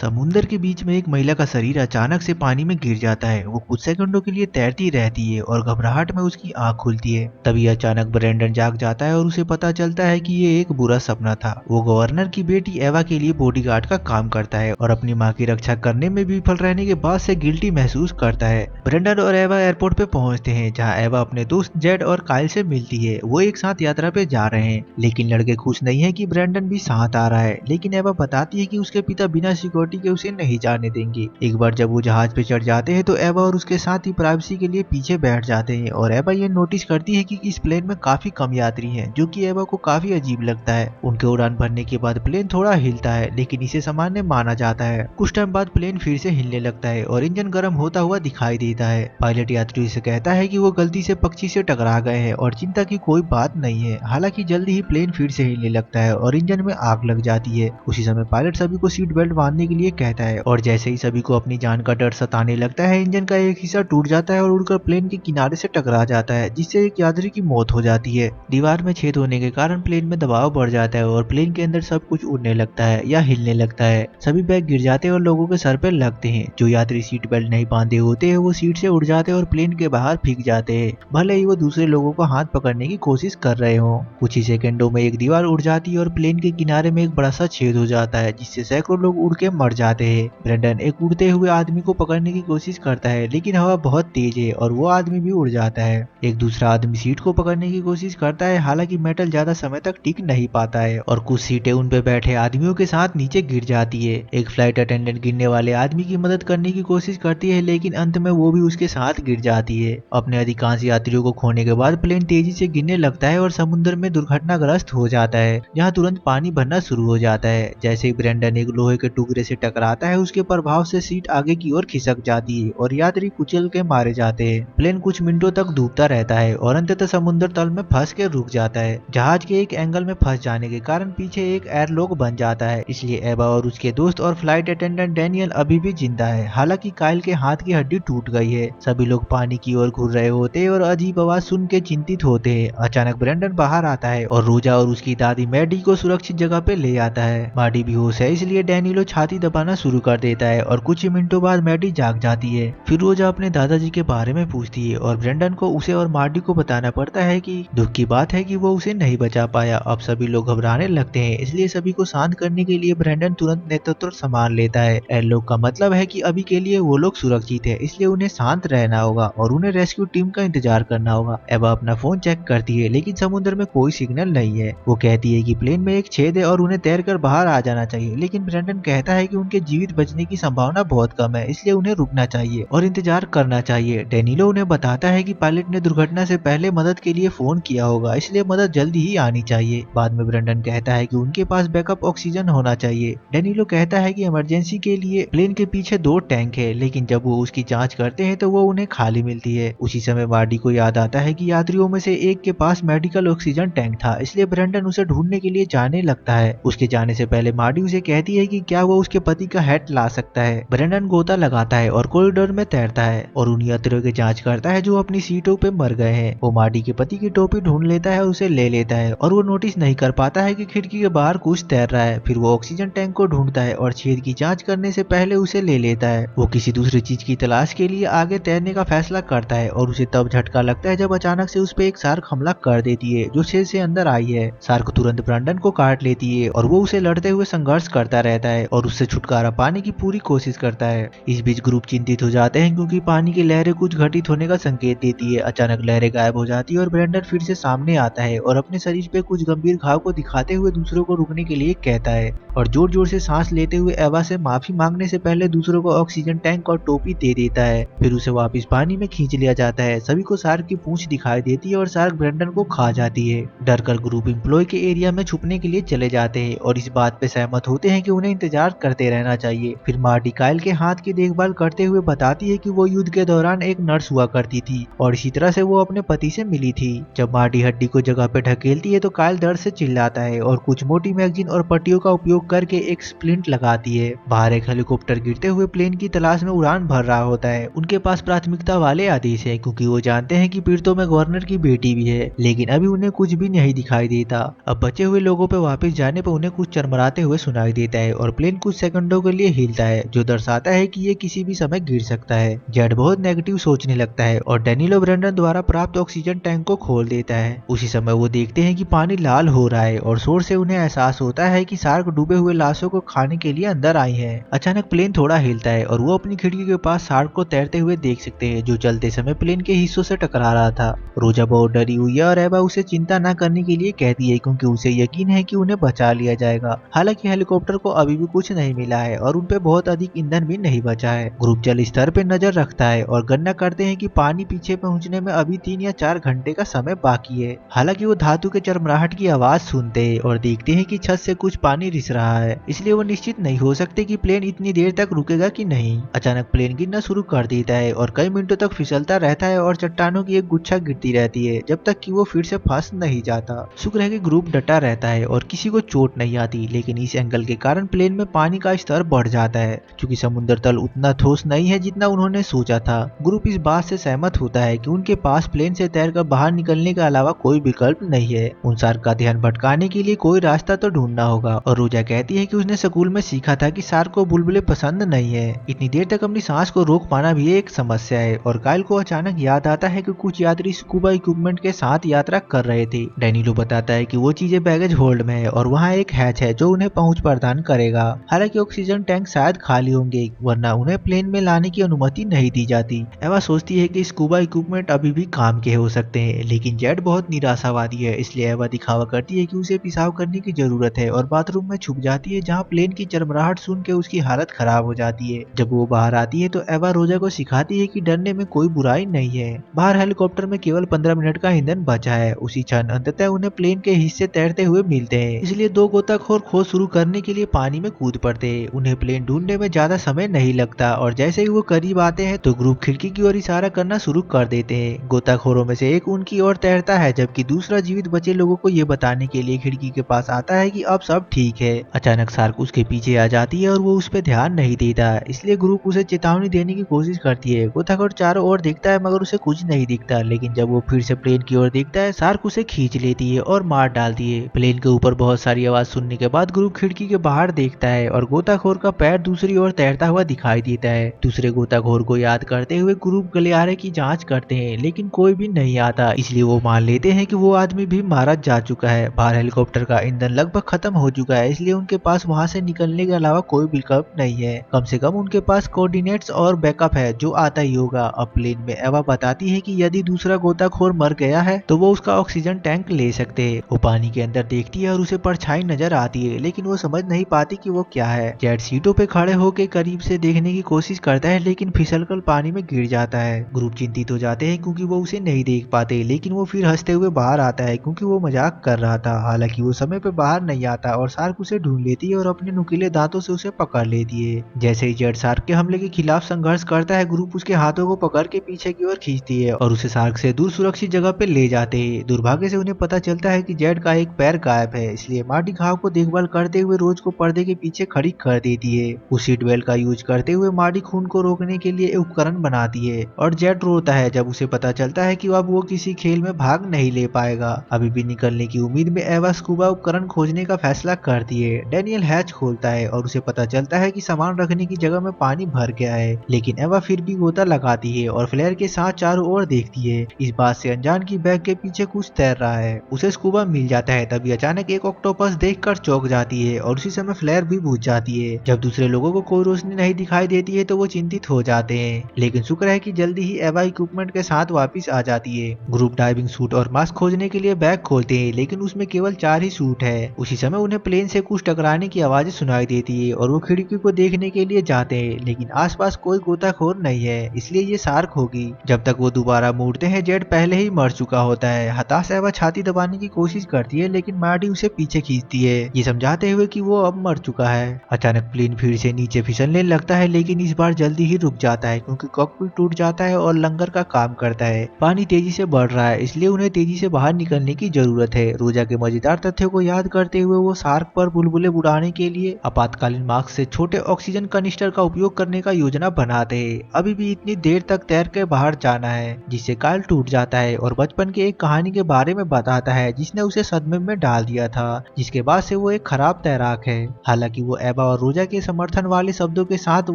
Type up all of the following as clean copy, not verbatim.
समुंदर के बीच में एक महिला का शरीर अचानक से पानी में गिर जाता है। वो कुछ सेकंडों के लिए तैरती रहती है और घबराहट में उसकी आंख खुलती है। तभी अचानक ब्रेंडन जाग जाता है और उसे पता चलता है कि ये एक बुरा सपना था। वो गवर्नर की बेटी एवा के लिए बॉडीगार्ड का काम करता है और अपनी माँ की रक्षा करने में विफल रहने के बाद से गिल्टी महसूस करता है। ब्रेंडन और एवा एयरपोर्ट पे पहुंचते हैं, जहाँ एवा अपने दोस्त जेड और काइल से मिलती है। वो एक साथ यात्रा पे जा रहे हैं, लेकिन लड़के खुश नहीं है कि ब्रेंडन भी साथ आ रहा है। लेकिन एवा बताती है कि उसके पिता बिना सिक्योरिटी के उसे नहीं जाने देंगे। एक बार जब वो जहाज पे चढ़ जाते हैं तो एवा और उसके साथी प्राइवेसी के लिए पीछे बैठ जाते हैं और एवा ये नोटिस करती है कि इस प्लेन में काफी कम यात्री हैं, जो कि एवा को काफी अजीब लगता है। उनके उड़ान भरने के बाद प्लेन थोड़ा हिलता है, लेकिन इसे सामान्य माना जाता है। कुछ टाइम बाद प्लेन फिर से हिलने लगता है और इंजन गर्म होता हुआ दिखाई देता है। पायलट यात्रियों से कहता है कि वो गलती से पक्षी से टकरा गए हैं और चिंता की कोई बात नहीं है। हालांकि जल्दी ही प्लेन फिर से हिलने लगता है और इंजन में आग लग जाती है। उसी समय पायलट सभी को सीट बेल्ट बांधने के लिए कहता है और जैसे ही सभी को अपनी जान का डर सताने लगता है, इंजन का एक हिस्सा टूट जाता है और उड़कर प्लेन के किनारे से टकरा जाता है, जिससे एक यात्री की मौत हो जाती है। दीवार में छेद होने के कारण प्लेन में दबाव बढ़ जाता है और प्लेन के अंदर सब कुछ उड़ने लगता है या हिलने लगता है। सभी बैग गिर जाते हैं और लोगों के सर पे लगते हैं। जो यात्री सीट बेल्ट नहीं बांधे होते हैं वो सीट से उड़ जाते हैं और प्लेन के बाहर फेंक जाते हैं, भले ही वो दूसरे लोगों को हाथ पकड़ने की कोशिश कर रहे हो। कुछ ही सेकंडों में एक दीवार उड़ जाती है और प्लेन के किनारे में एक बड़ा सा छेद हो जाता है, जिससे सैकड़ों लोग उड़ के मर जाते हैं। ब्रेंडन एक उड़ते हुए आदमी को पकड़ने की कोशिश करता है, लेकिन हवा बहुत तेज है और वो आदमी भी उड़ जाता है। एक दूसरा आदमी सीट को पकड़ने की कोशिश करता है, हालांकि मेटल ज्यादा समय तक टिक नहीं पाता है और कुछ सीटें उन पे बैठे आदमियों के साथ नीचे गिर जाती है। एक फ्लाइट अटेंडेंट गिरने वाले आदमी की मदद करने की कोशिश करती है, लेकिन अंत में वो भी उसके साथ गिर जाती है। अपने अधिकांश यात्रियों को खोने के बाद प्लेन तेजी से गिरने लगता है और समुद्र में दुर्घटनाग्रस्त हो जाता है, जहाँ तुरंत पानी भरना शुरू हो जाता है। जैसे ही ब्रेंडन एक लोहे के टुकड़े से टकराता है, उसके प्रभाव से सीट आगे की ओर खिसक जाती है और यात्री कुचल के मारे जाते हैं। प्लेन कुछ मिनटों तक डूबता रहता है और अंततः समुद्र तल में फंस के रुक जाता है। जहाज के एक एंगल में फंस जाने के कारण पीछे एक एयरलॉक बन जाता है, इसलिए एबा और उसके दोस्त और फ्लाइट अटेंडेंट डैनियल अभी भी जिंदा है। हालांकि काइल के हाथ की हड्डी टूट गई है। सभी लोग पानी की ओर घूर रहे होते हैं और अजीब आवाज सुन के चिंतित होते हैं। अचानक ब्रेंडन बाहर आता है और रोजा और उसकी दादी मैडी को सुरक्षित जगह पे ले आता है। माडी बेहोश है, इसलिए डैनियलो छाती दबाना शुरू कर देता है और कुछ ही मिनटों बाद मैडी जाग जाती है। फिर रोजा अपने दादाजी के बारे में पूछती है और ब्रेंडन को उसे और मार्डी को बताना पड़ता है कि दुख की बात है कि वो उसे नहीं बचा पाया। अब सभी लोग घबराने लगते हैं, इसलिए सभी को शांत करने के लिए ब्रेंडन तुरंत नेतृत्व संभाल लेता है। एयरलॉक का मतलब है कि अभी के लिए वो लोग सुरक्षित है, इसलिए उन्हें शांत रहना होगा और उन्हें रेस्क्यू टीम का इंतजार करना होगा। एवा अपना फोन चेक करती है, लेकिन समुद्र में कोई सिग्नल नहीं है। वो कहती है कि प्लेन में एक छेद है और उन्हें तैरकर बाहर आ जाना चाहिए, लेकिन ब्रेंडन कहता है कि उनके जीवित बचने की संभावना बहुत कम है, इसलिए उन्हें रुकना चाहिए और इंतजार करना चाहिए। डेनिलो उन्हें बताता है कि पायलट ने दुर्घटना से पहले मदद के लिए फोन किया होगा, इसलिए मदद जल्दी ही आनी चाहिए। बाद में ब्रेंडन कहता है कि उनके पास बैकअप ऑक्सीजन होना चाहिए। डेनिलो कहता है कि इमरजेंसी के लिए प्लेन के पीछे 2 टैंक है, लेकिन जब वो उसकी जांच करते हैं तो वो उन्हें खाली मिलती है। उसी समय मार्डी को याद आता है कि यात्रियों में से एक के पास मेडिकल ऑक्सीजन टैंक था, इसलिए ब्रेंडन उसे ढूंढने के लिए जाने लगता है। उसके जाने से पहले मार्डी उसे कहती है कि क्या वो उसके पति का हेड ला सकता है। ब्रेंडन गोता लगाता है और कॉरिडोर में तैरता है और उन यात्रियों की जांच करता है जो अपनी सीटों पे मर गए हैं। वो मार्डी के पति की टोपी ढूंढ लेता है और उसे ले लेता है और वो नोटिस नहीं कर पाता है कि खिड़की के बाहर कुछ तैर रहा है। फिर वो ऑक्सीजन टैंक को ढूंढता है और छेद की जांच करने से पहले उसे ले लेता है। वो किसी दूसरी चीज की तलाश के लिए आगे तैरने का फैसला करता है और उसे तब झटका लगता है जब अचानक से उस पे एक शार्क हमला कर देती है, जो छेद से अंदर आई है। शार्क तुरंत ब्रेंडन को काट लेती है और वो उसे लड़ते हुए संघर्ष करता रहता है और उससे छुटकारा पाने की पूरी कोशिश करता है। इस बीच ग्रुप चिंतित हो जाते हैं, क्योंकि पानी की लहरें कुछ घटित होने का संकेत देती है। अचानक लहरें गायब हो जाती है और ब्रेंडन फिर से सामने आता है और अपने शरीर पे कुछ गंभीर घाव को दिखाते हुए दूसरों को रुकने के लिए कहता है और जोर जोर से सांस लेते हुए एवा से माफी मांगने से पहले दूसरों को ऑक्सीजन टैंक और टोपी दे देता है। फिर उसे वापस पानी में खींच लिया जाता है। सभी को शार्क की पूंछ दिखाई देती है और शार्क ब्रेंडन को खा जाती है। डरकर ग्रुप एम्प्लॉय के एरिया में छुपने के लिए चले जाते हैं और इस बात पे सहमत होते हैं कि उन्हें इंतजार करते रहना चाहिए। फिर मार्डी काइल के हाथ की देखभाल करते हुए बताती है कि वो युद्ध के दौरान एक नर्स हुआ करती थी और इसी तरह से वो अपने पति से मिली थी। जब मार्डी हड्डी को जगह पे ढकेलती है तो काइल दर्द से चिल्लाता है और कुछ मोटी मैगजीन और पट्टियों का उपयोग करके एक स्प्लिंट लगाती है। बाहर एक हेलीकॉप्टर गिरते हुए प्लेन की तलाश में उड़ान भर रहा होता है। उनके पास प्राथमिकता वाले आदेश है, क्योंकि वो जानते हैं कि पीड़ितों में गवर्नर की बेटी भी है, लेकिन अभी उन्हें कुछ भी नहीं दिखाई देता। अब बचे हुए लोगों पे वापस जाने पर उन्हें कुछ चरमराते हुए सुनाई देता है और प्लेन कुछ सेकंडों के लिए हिलता है, जो दर्शाता है कि ये किसी भी समय गिर सकता है। जेड बहुत नेगेटिव सोचने लगता है और डैनियल और ब्रेंडन द्वारा प्राप्त ऑक्सीजन टैंक को खोल देता है। उसी समय वो देखते हैं कि पानी लाल हो रहा है और शोर से उन्हें एहसास होता है कि शार्क डूबे हुए लाशों को खाने के लिए अंदर आई है। अचानक प्लेन थोड़ा हिलता है और वो अपनी खिड़की के पास शार्क को तैरते हुए देख सकते हैं, जो चलते समय प्लेन के हिस्सों से टकरा रहा था। रोजा बहुत डरी हुई है और एवा उसे चिंता न करने के लिए कहती है, क्योंकि उसे यकीन है कि उन्हें बचा लिया जाएगा। हालांकि हेलीकॉप्टर को अभी भी कुछ नहीं मिला है और उन पे बहुत अधिक ईंधन भी नहीं बचा है। ग्रुप जल स्तर पे नजर रखता है और गणना करते हैं कि पानी पीछे पहुंचने में अभी 3 या 4 घंटे का समय बाकी है। हालांकि वो धातु के चरमराहट की आवाज सुनते हैं और देखते हैं कि छत से कुछ पानी रिस रहा है, इसलिए वो निश्चित नहीं हो सकते कि प्लेन इतनी देर तक रुकेगा कि नहीं। अचानक प्लेन गिरना शुरू कर देता है और कई मिनटों तक फिसलता रहता है और चट्टानों की एक गुच्छा गिरती रहती है जब तक कि वो फिर से फंस नहीं जाता। शुक्र है कि ग्रुप डटा रहता है और किसी को चोट नहीं आती, लेकिन इस एंगल के कारण प्लेन में पानी का स्तर बढ़ जाता है, क्योंकि समुद्र तल उतना ठोस नहीं है जितना उन्होंने सोचा था। ग्रुप इस बात से सहमत होता है कि उनके पास प्लेन से तैरकर बाहर निकलने के अलावा कोई विकल्प नहीं है। उन शार्क का ध्यान भटकाने के लिए कोई रास्ता तो ढूंढना होगा और रोजा कहती है कि उसने स्कूल में सीखा था कि शार्क को बुलबुले पसंद नहीं है। इतनी देर तक अपनी सांस को रोक पाना भी एक समस्या है और काइल को अचानक याद आता है कि कुछ यात्री स्कूबा इक्विपमेंट के साथ यात्रा कर रहे थे। डैनिलो बताता है कि वो चीजें बैगेज होल्ड में है और वहाँ एक हैच है जो उन्हें पहुंच प्रदान करेगा। हालांकि ऑक्सीजन टैंक शायद खाली होंगे, वरना उन्हें प्लेन में लाने की अनुमति नहीं दी जाती। एवा सोचती है कि स्कूबा इक्विपमेंट अभी भी काम के हो सकते हैं, लेकिन जेड बहुत निराशावादी है, इसलिए एवा दिखावा करती है कि उसे पेशाब करने की जरूरत है और बाथरूम में छुप जाती है, जहाँ प्लेन की चरमराहट सुन के उसकी हालत खराब हो जाती है। जब वो बाहर आती है तो एवा रोजा को सिखाती है कि डरने में कोई बुराई नहीं है। बाहर हेलीकॉप्टर में केवल 15 मिनट का ईंधन बचा है। उसी क्षण अंततः उन्हें प्लेन के हिस्से तैरते हुए मिलते हैं, इसलिए 2 गोताखोर खोज शुरू करने के लिए पानी में कूद पड़ते हैं। उन्हें प्लेन ढूंढने में ज्यादा समय नहीं लगता और जैसे ही वो करीब आते हैं तो ग्रुप खिड़की की ओर इशारा करना शुरू कर देते हैं। गोताखोरों में से एक उनकी ओर तैरता है, जबकि दूसरा जीवित बचे लोगों को ये बताने के लिए खिड़की के पास आता है कि अब सब ठीक है। अचानक शार्क उसके पीछे आ जाती है और वो उस पर ध्यान नहीं देता, इसलिए ग्रुप उसे चेतावनी देने की कोशिश करती है। गोताखोर चारों ओर देखता है मगर उसे कुछ नहीं दिखता, लेकिन जब वो फिर से प्लेन की ओर देखता है, शार्क उसे खींच लेती है और मार डालती है। प्लेन के ऊपर बहुत सारी आवाज सुनने के बाद ग्रुप खिड़की के बाहर देखता है और गोताखोर का पैर दूसरी ओर तैरता हुआ दिखाई देता है। दूसरे गोताखोर को याद करते हुए ग्रुप गलियारे की जांच करते हैं, लेकिन कोई भी नहीं आता, इसलिए वो मान लेते हैं कि वो आदमी भी मारा जा चुका है। बाहर हेलीकॉप्टर का ईंधन लगभग खत्म हो चुका है, इसलिए उनके पास वहां से निकलने के अलावा कोई विकल्प नहीं है। कम से कम उनके पास कोऑर्डिनेट्स और बैकअप है, जो आता ही होगा। अब प्लेन में एवा बताती है कि यदि दूसरा गोताखोर मर गया है तो वो उसका ऑक्सीजन टैंक ले सकते हैं। वो पानी के अंदर देखती है और उसे परछाई नजर आती है, लेकिन वो समझ नहीं पाती कि वो क्या है। जेड सीटों पे खड़े होकर करीब से देखने की कोशिश करता है, लेकिन फिसलकर पानी में गिर जाता है। ग्रुप चिंतित हो जाते हैं क्योंकि वो उसे नहीं देख पाते, लेकिन वो फिर हंसते हुए बाहर आता है क्योंकि वो मजाक कर रहा था। हालांकि वो समय पे बाहर नहीं आता और शार्क उसे ढूंढ लेती है और अपने नुकीले दांतों से उसे पकड़ लेती है। जैसे ही जेड शार्क के हमले के खिलाफ संघर्ष करता है, ग्रुप उसके हाथों को पकड़ के पीछे की ओर खींचती है और उसे शार्क से दूर सुरक्षित जगह पे ले जाते हैं। दुर्भाग्य से उन्हें पता चलता है कि जेड का एक पैर गायब है, इसलिए मार्टी घाव को देखभाल करते हुए रोज को पर्दे के पीछे खड़ी कर देती है। वो सीट बेल्ट का यूज करते हुए मार्टी खून को रोकने के लिए एक उपकरण बनाती है और जेड रोता है जब उसे पता चलता है कि अब वो किसी खेल में भाग नहीं ले पाएगा। अभी भी निकलने की उम्मीद में एवा स्कूबा उपकरण खोजने का फैसला करती है। डैनियल हैच खोलता है और उसे पता चलता है कि सामान रखने की जगह में पानी भर गया है, लेकिन एवा फिर भी गोता लगाती है और फ्लेयर के साथ चारों ओर देखती है, इस बात से अनजान की बैग के पीछे कुछ तैर रहा है। उसे स्कूबा मिल जाता है, तभी अचानक एक ऑक्टोपस देखकर चौंक जाती है और उसी समय फ्लेयर भी बुझ जाती है। जब दूसरे लोगों को कोई रोशनी नहीं दिखाई देती है तो वो चिंतित हो जाते हैं, लेकिन शुक्र है कि जल्दी ही एवा इक्विपमेंट के साथ वापस आ जाती है। ग्रुप डाइविंग सूट और मास्क खोजने के लिए बैग खोलते हैं, लेकिन उसमें केवल 4 ही सूट है। उसी समय उन्हें प्लेन से कुछ टकराने की आवाजें सुनाई देती है और वो खिड़की को देखने के लिए जाते हैं, लेकिन आसपास कोई गोताखोर नहीं है, इसलिए ये शार्क होगी। जब तक वो दोबारा मुड़ते हैं, जेड पहले ही मर चुका होता है। हताश एवा छाती दबाने की कोशिश करती है, लेकिन मार्टी उसे पीछे खींचती है, ये समझाते हुए कि वो अब मर चुका है। अचानक प्लेन फिर से नीचे फिसलने लगता है, लेकिन इस बार जल्दी ही रुक जाता है क्योंकि कॉकपिट टूट जाता है और लंगर का काम करता है। पानी तेजी से बढ़ रहा है, इसलिए उन्हें तेजी से बाहर निकलने की जरूरत है। रोजा के मजेदार तथ्यों को याद करते हुए वो शार्क पर बुलबुले उड़ाने के लिए आपातकालीन मास्क से छोटे ऑक्सीजन कनिस्टर का उपयोग करने का योजना बनाते हैं। अभी भी इतनी देर तक तैर के बाहर जाना है, जिससे काल टूट जाता है और बचपन की एक कहानी के बारे में बताता है जिसने उसे सदमे में डाल दिया था, जिसके बाद से वो एक खराब तैराक है। हालांकि वो एबा एवा और रोजा के समर्थन वाले शब्दों के साथ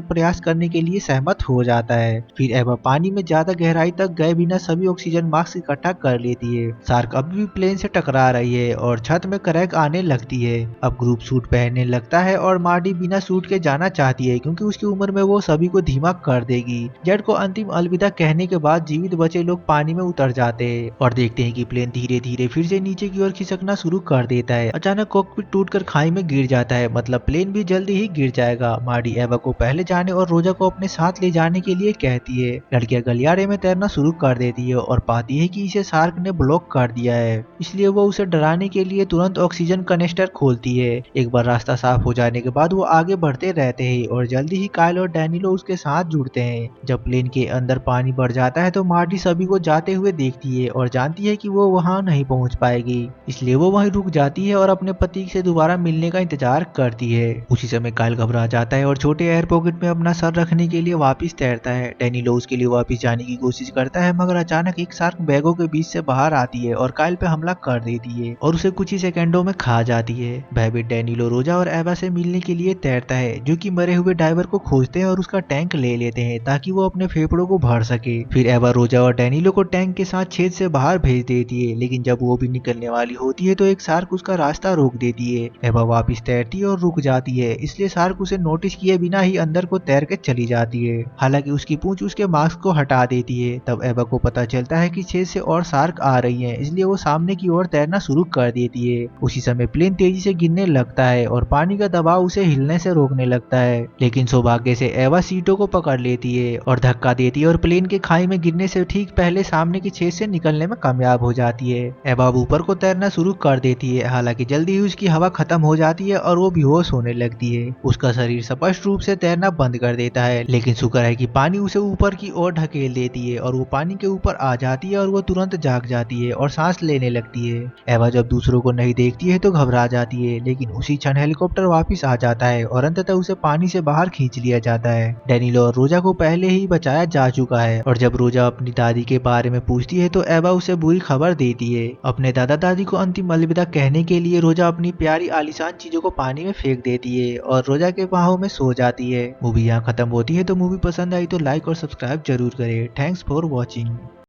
प्रयास करने के लिए सहमत हो जाता है। फिर एवा पानी में ज्यादा गहराई तक गए बिना सभी ऑक्सीजन मास्क इकट्ठा कर लेती है। शार्क अभी भी प्लेन से टकरा रही है और छत में क्रैक आने लगती है। अब ग्रुप सूट पहनने लगता है और मार्डी बिना सूट के जाना चाहती है क्योंकि उसकी उम्र में वो सभी को धीमा कर देगी। जेड को अंतिम अलविदा कहने के बाद जीवित बचे लोग पानी में उतर जाते हैं और देखते हैं कि प्लेन धीरे धीरे फिर से नीचे की ओर खिसकना शुरू कर देता है। अचानक कॉकपिट टूटकर खाई में गिर जाता है, मतलब प्लेन भी जल्दी ही गिर जाएगा। मार्डी एवा को पहले जाने और रोजा को अपने साथ ले जाने के लिए कहती है। लड़कियां गलियारे में तैरना शुरू कर देती है और पाती है कि इसे शार्क ने ब्लॉक कर दिया है, इसलिए वो उसे डराने के लिए तुरंत ऑक्सीजन कनेक्टर खोलती है। एक बार रास्ता साफ हो जाने के बाद वो आगे बढ़ते रहते हैं और जल्दी ही काइल और डैनिलो उसके साथ जुड़ते हैं। जब प्लेन के अंदर पानी बढ़ जाता है तो मार्डी सभी को जाते हुए देखती है और जानती है कि वो वहां नहीं पहुंच पाएगी, इसलिए वो वहीं रुक जाती है और अपने पति से दोबारा मिलने का इंतजार करती है। उसी समय काइल घबरा जाता है और छोटे एयर पॉकेट में अपना सर रखने के लिए वापस तैरता है। डैनिलो उसके लिए वापस जाने की कोशिश करता है, मगर अचानक एक शार्क बैगों के बीच से बाहर आती है और काइल पे हमला कर देती है और उसे कुछ ही सेकंडों में खा जाती है। भयभीत डैनिलो रोजा और एवा से मिलने के लिए तैरता है, जो कि मरे हुए डाइवर को खोजते हैं और उसका टैंक ले लेते हैं ताकि वो अपने फेफड़ों को भर सके। फिर एवा रोजा और डैनिलो को टैंक के साथ छेद से बाहर भेज देती है, लेकिन जब वो भी निकलने वाली होती है तो एक शार्क उसका रास्ता रोक देती है। एवा वापस तैरती है और रुक जाती है, इसलिए शार्क उसे नोटिस किए बिना ही अंदर को तैर के चली जाती है। हालांकि उसकी पूंछ उसके मास्क को हटा देती है। तब एवा को पता चलता है कि छेद से और शार्क आ रही है, इसलिए वो सामने की ओर तैरना शुरू कर देती है। उसी समय प्लेन तेजी से गिरने लगता है और पानी का दबाव उसे हिलने से रोकने लगता है, लेकिन सौभाग्य से एवा सीटों को पकड़ लेती है और धक्का देती है और प्लेन के खाई में गिरने से ठीक पहले सामने की छेद से निकलने में कामयाब हो जाती है। एवा ऊपर को तैरना शुरू कर देती है, हालांकि जल्दी ही उसकी हवा खत्म हो जाती है और वो बेहोश होने लगती है। उसका शरीर स्पष्ट रूप से तैरना बंद कर देता है, लेकिन शुक्र है कि पानी उसे ऊपर की ओर ढकेल देती है और वो पानी के ऊपर आ जाती है और वो तुरंत जाग जाती है और सांस लेने लगती है। एवा जब दूसरों को नहीं देखती है तो घबरा जाती है, लेकिन उसी क्षण हेलीकॉप्टर वापस आ जाता है और अंततः उसे पानी से बाहर खींच लिया जाता है। डैनिलो और रोजा को पहले ही बचाया जा चुका है और जब रोजा अपनी दादी के बारे में पूछती है तो एवा उसे बुरी खबर देती है। अपने दादा दादी को अंतिम अलविदा कहने के लिए रोजा अपनी प्यारी आलीशान चीजों को पानी में फेंक देती है और रोजा के बाहों में सो जाती है। मूवी यहाँ खत्म होती है। तो मूवी पसंद आई तो लाइक और सब्सक्राइब जरूर करें। Thanks for watching.